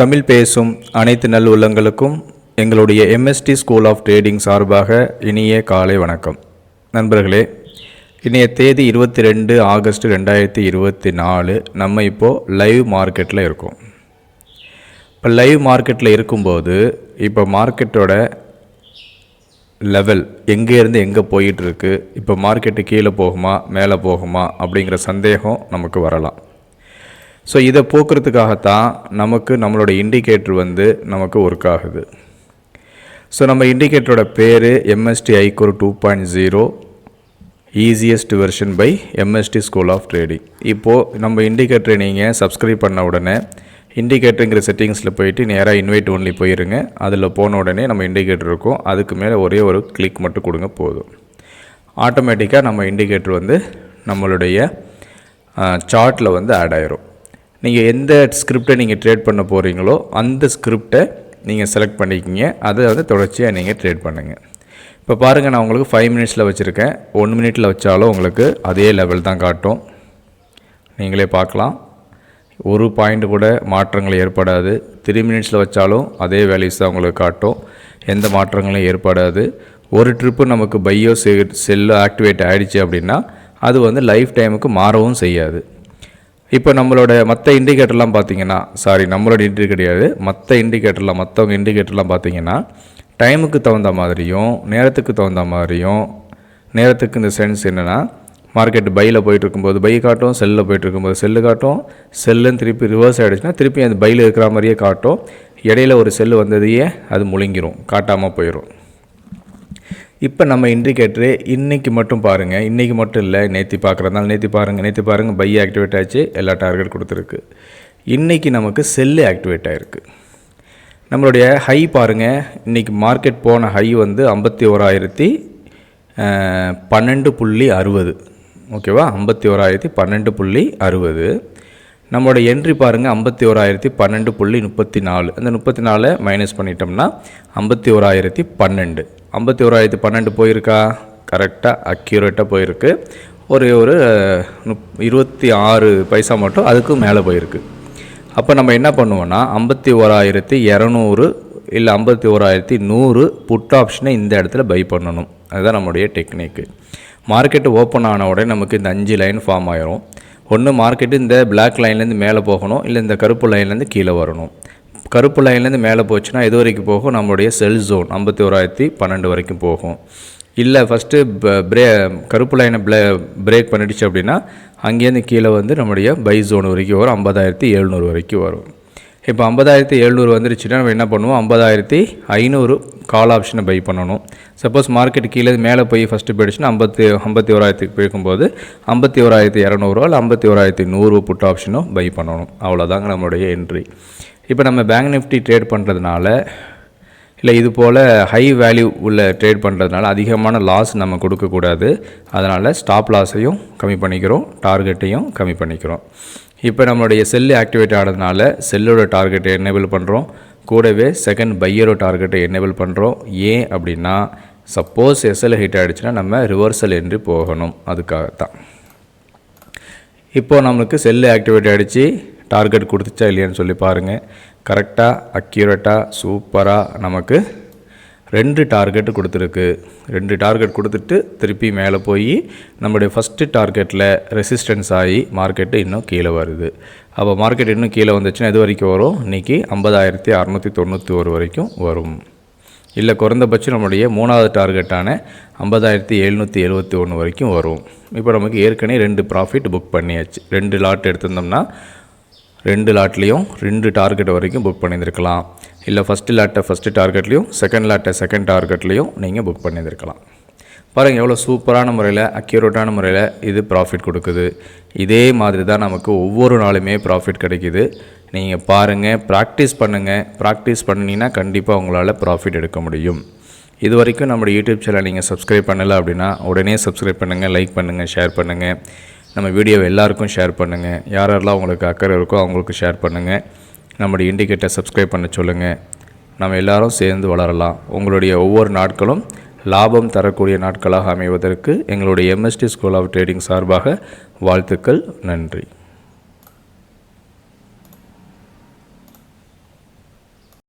தமிழ் பேசும் அனைத்து நல் உள்ளங்களுக்கும் எங்களுடைய எம்எஸ்டி ஸ்கூல் ஆஃப் ட்ரேடிங் சார்பாக இனிய காலை வணக்கம். நண்பர்களே, இன்றைய தேதி 22 ஆகஸ்ட் 2024. நம்ம இப்போது லைவ் மார்க்கெட்டில் இருக்கோம். இப்போ லைவ் மார்க்கெட்டில் இருக்கும்போது இப்போ மார்க்கெட்டோட லெவல் எங்கேருந்து எங்கே போயிட்டுருக்கு, இப்போ மார்க்கெட்டு கீழே போகுமா மேலே போகுமா அப்படிங்கிற சந்தேகம் நமக்கு வரலாம். ஸோ இதை போக்குறதுக்காகத்தான் நமக்கு நம்மளோட இண்டிகேட்டர் நமக்கு ஒர்க் ஆகுது. ஸோ நம்ம இண்டிகேட்டரோட பேர் MST iCore 2.0 easiest version by MST school of trading. இப்போது நம்ம இண்டிகேட்டரை நீங்கள் சப்ஸ்கிரைப் பண்ண உடனே இண்டிகேட்டருங்கிற செட்டிங்ஸில் போயிட்டு நேராக இன்வைட் ஒன்லி போயிருங்க. அதில் போன உடனே நம்ம இண்டிகேட்டர் இருக்கும். அதுக்கு மேலே ஒரே ஒரு கிளிக் மட்டும் கொடுங்க போதும். ஆட்டோமேட்டிக்காக நம்ம இண்டிகேட்டர் நம்மளுடைய சார்ட்டில் ஆட் ஆயிரும். நீங்கள் எந்த ஸ்கிரிப்டை நீங்கள் ட்ரேட் பண்ண போகிறீங்களோ அந்த ஸ்கிரிப்டை நீங்கள் செலக்ட் பண்ணிக்கிங்க. அதை தொடர்ச்சியாக நீங்கள் ட்ரேட் பண்ணுங்கள். இப்போ பாருங்கள், நான் உங்களுக்கு 5 மினிட்ஸில் வச்சுருக்கேன். 1 மினிட்டில் வச்சாலும் உங்களுக்கு அதே லெவல் தான் காட்டும். நீங்களே பார்க்கலாம், ஒரு பாயிண்ட் கூட மாற்றங்கள் ஏற்படாது. 3 மினிட்ஸில் வச்சாலும் அதே வேல்யூஸ் தான் உங்களுக்கு காட்டும். எந்த மாற்றங்களும் ஏற்படாது. ஒரு ட்ரிப்பு நமக்கு பையோ செல்லோ ஆக்டிவேட் ஆகிடுச்சு அப்படின்னா அது லைஃப் டைமுக்கு மாறவும் செய்யாது. இப்போ நம்மளோட மற்ற இண்டிகேட்டர்லாம் பார்த்தீங்கன்னா, நம்மளோட இண்டிகேட்டர் கிடையாது, மற்றவங்க இண்டிகேட்டர்லாம் பார்த்தீங்கன்னா டைமுக்கு தகுந்த மாதிரியும் நேரத்துக்கு தகுந்த மாதிரியும், நேரத்துக்கு இந்த சென்ஸ் என்னென்னா, மார்க்கெட் பையில் போயிட்டு இருக்கும்போது பை காட்டும், செல்லில் போயிட்டு இருக்கும்போது செல்லு காட்டும், செல்லுன்னு திருப்பி ரிவர்ஸ் ஆகிடுச்சுன்னா திருப்பி அது பையில் இருக்கிற மாதிரியே காட்டும். இடையில ஒரு செல்லு வந்ததையே அது முழுங்கிரும், காட்டாமல் போயிடும். இப்போ நம்ம இண்டிகேட்டரு இன்றைக்கி மட்டும் பாருங்கள், இன்றைக்கி மட்டும் இல்லை, நேற்று பார்க்குறதுனால நேற்று பாருங்கள் பை ஆக்டிவேட் ஆச்சு, எல்லா டார்கெட் கொடுத்துருக்கு. இன்றைக்கி நமக்கு செல்லு ஆக்டிவேட் ஆகிருக்கு. நம்மளுடைய ஹை பாருங்கள், இன்றைக்கி மார்க்கெட் போன ஹை 51,012.60. ஓகேவா, 51,012.60. நம்மளோட என்ட்ரி பாருங்கள் 51,012.34. அந்த 34 மைனஸ் பண்ணிட்டோம்னா 51,012. 51,012 போயிருக்கா? கரெக்டாக அக்யூரேட்டாக போயிருக்கு. ஒரு 26 பைசா மட்டும் அதுக்கும் மேலே போயிருக்கு. அப்போ நம்ம என்ன பண்ணுவோன்னா 51,200 இல்லை 51,100 புட் ஆப்ஷனை இந்த இடத்துல பை பண்ணணும். அதுதான் நம்மளுடைய டெக்னிக்கு. மார்க்கெட்டு ஓப்பன் ஆன உடனே நமக்கு இந்த 5 லைன் ஃபார்ம் ஆயிரும். ஒன்று மார்க்கெட்டு இந்த பிளாக் லைன்லேருந்து மேலே போகணும், இல்லை இந்த கருப்பு லைன்லேருந்து கீழே வரணும். கருப்பு லைன்லேருந்து மேலே போச்சுன்னா எது வரைக்கும் போகும்? நம்மளுடைய செல் ஜோன் 51,012 வரைக்கும் போகும். இல்லை ஃபஸ்ட்டு கருப்பு லைனை பிரேக் பண்ணிடுச்சு அப்படின்னா அங்கேருந்து கீழே நம்முடைய பை ஜோன் வரைக்கும் வரும், 50,700 வரைக்கும் வரும். இப்போ 50,700 வந்துருச்சுன்னா நம்ம என்ன பண்ணுவோம்? 50,500 கால் ஆப்ஷனை பை பண்ணணும். சப்போஸ் மார்க்கெட் கீழே மேலே போய் ஃபஸ்ட்டு போயிடுச்சுன்னா 51,000க்கு போய்க்கும்போது 51,200 இல்லை 51,100 புட் ஆப்ஷனும் பை பண்ணணும். அவ்வளோதாங்க நம்மளுடைய என்ட்ரி. இப்போ நம்ம பேங்க் நிஃப்டி ட்ரேட் பண்ணுறதுனால, இல்லை இது போல் ஹை வேல்யூ உள்ள ட்ரேட் பண்ணுறதுனால அதிகமான லாஸ் நம்ம கொடுக்கக்கூடாது. அதனால் ஸ்டாப் லாஸையும் கம்மி பண்ணிக்கிறோம், டார்கெட்டையும் கம்மி பண்ணிக்கிறோம். இப்போ நம்மளுடைய செல்லு ஆக்டிவேட் ஆகிறதுனால செல்லோட டார்கெட்டை எனேபிள் பண்ணுறோம், கூடவே செகண்ட் பையரோட டார்கெட்டை எனேபிள் பண்ணுறோம். ஏன் அப்படின்னா, சப்போஸ் எஸ்எல் ஹிட் ஆகிடுச்சுன்னா நம்ம ரிவர்சல் என்று போகணும், அதுக்காகத்தான். இப்போது நம்மளுக்கு செல்லு ஆக்டிவேட் ஆகிடுச்சு, டார்கெட் கொடுத்துச்சா இல்லையான்னு சொல்லி பாருங்கள். கரெக்டாக அக்யூரேட்டாக சூப்பராக நமக்கு 2 டார்கெட் கொடுத்துருக்கு. 2 டார்கெட் கொடுத்துட்டு திருப்பி மேலே போய் நம்மளுடைய ஃபஸ்ட்டு டார்கெட்டில் ரெசிஸ்டன்ஸ் ஆகி மார்க்கெட்டு இன்னும் கீழே வருது. அப்போ மார்க்கெட் இன்னும் கீழே வந்துச்சுன்னா எது வரைக்கும் வரும்? இன்றைக்கி 50,691 வரைக்கும் வரும். இல்லை குறைந்தபட்சம் நம்மளுடைய 3வது டார்கெட்டான 50,771 வரைக்கும் வரும். இப்போ நமக்கு ஏற்கனவே 2 ப்ராஃபிட் புக் பண்ணியாச்சு. 2 லாட் எடுத்திருந்தோம்னா 2 லாட்லேயும் 2 டார்கெட் வரைக்கும் புக் பண்ணியிருக்கலாம். இல்லை ஃபஸ்ட்டு டார்கெட்லேயும் செகண்ட் டார்கெட்லேயும் நீங்கள் புக் பண்ணியிருக்கலாம். பாருங்கள் எவ்வளோ சூப்பரான முறையில் அக்யூரேட்டான முறையில் இது ப்ராஃபிட் கொடுக்குது. இதே மாதிரி தான் நமக்கு ஒவ்வொரு நாளுமே ப்ராஃபிட் கிடைக்கிது. நீங்கள் பாருங்கள், ப்ராக்டிஸ் பண்ணிங்கன்னா கண்டிப்பாக உங்களால் ப்ராஃபிட் எடுக்க முடியும். இது வரைக்கும் நம்மளுடைய யூடியூப் சேனல் நீங்கள் சப்ஸ்கிரைப் பண்ணலை அப்படின்னா உடனே சப்ஸ்கிரைப் பண்ணுங்கள், லைக் பண்ணுங்கள், ஷேர் பண்ணுங்கள். நம்ம வீடியோவை எல்லாருக்கும் ஷேர் பண்ணுங்கள். யாரெல்லாம் உங்களுக்கு அக்கறை இருக்கோ அவங்களுக்கு ஷேர் பண்ணுங்கள். நம்முடைய இண்டிகேட்டர் சப்ஸ்கிரைப் பண்ண சொல்லுங்கள். நம்ம எல்லோரும் சேர்ந்து வளரலாம். உங்களுடைய ஒவ்வொரு நாட்களும் லாபம் தரக்கூடிய நாட்களாக அமைவதற்கு எங்களுடைய எம்எஸ்டி ஸ்கூல் ஆஃப் ட்ரேடிங் சார்பாக வாழ்த்துக்கள். நன்றி.